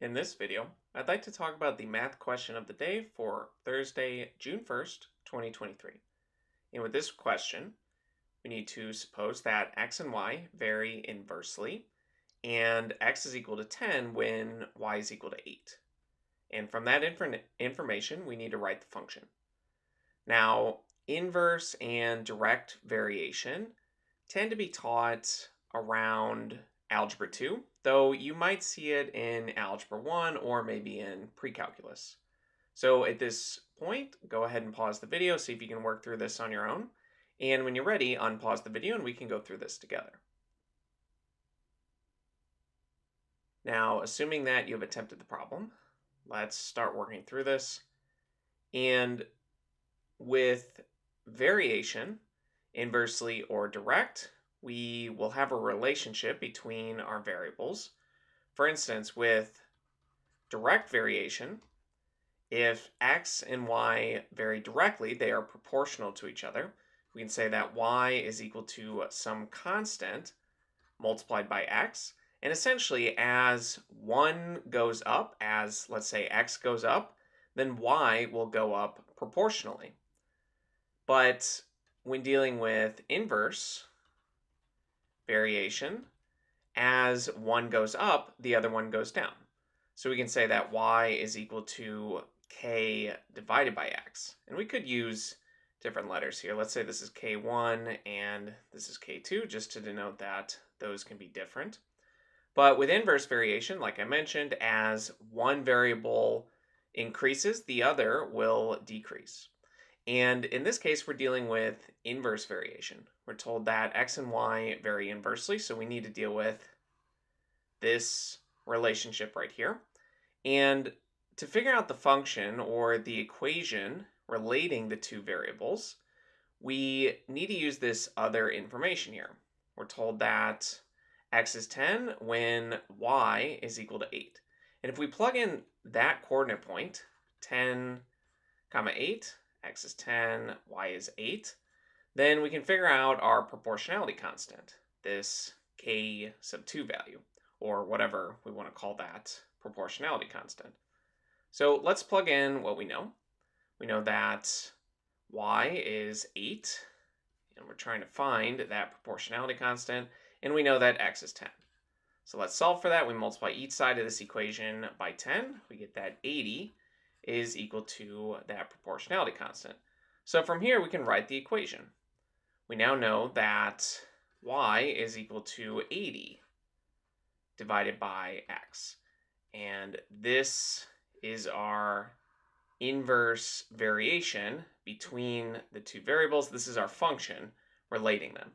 In this video, I'd like to talk about the math question of the day for Thursday, June 1st, 2023. And with this question, we need to suppose that x and y vary inversely, and x is equal to 10 when y is equal to 8. And from that information, we need to write the function. Now, inverse and direct variation tend to be taught around Algebra 2, though you might see it in Algebra 1 or maybe in PreCalculus. So at this point, go ahead and pause the video, see if you can work through this on your own. And when you're ready, unpause the video and we can go through this together. Now, assuming that you have attempted the problem, let's start working through this. And with variation, inversely or direct, we will have a relationship between our variables. For instance, with direct variation, if x and y vary directly, they are proportional to each other. We can say that y is equal to some constant multiplied by x. And essentially, as one goes up, as let's say x goes up, then y will go up proportionally. But when dealing with inverse variation, as one goes up, the other one goes down. So we can say that y is equal to k divided by x. And we could use different letters here. Let's say this is k1 and this is k2, just to denote that those can be different. But with inverse variation, like I mentioned, as one variable increases, the other will decrease. And in this case, we're dealing with inverse variation. We're told that x and y vary inversely, so we need to deal with this relationship right here. And to figure out the function or the equation relating the two variables, we need to use this other information here. We're told that x is 10 when y is equal to 8. And if we plug in that coordinate point, 10, 8, x is 10, y is 8, then we can figure out our proportionality constant, this k sub 2 value, or whatever we want to call that proportionality constant. So let's plug in what we know. We know that y is 8, and we're trying to find that proportionality constant, and we know that x is 10. So let's solve for that. We multiply each side of this equation by 10. We get that 80 is equal to that proportionality constant. So from here, we can write the equation. We now know that y is equal to 80 divided by x. And this is our inverse variation between the two variables. This is our function relating them.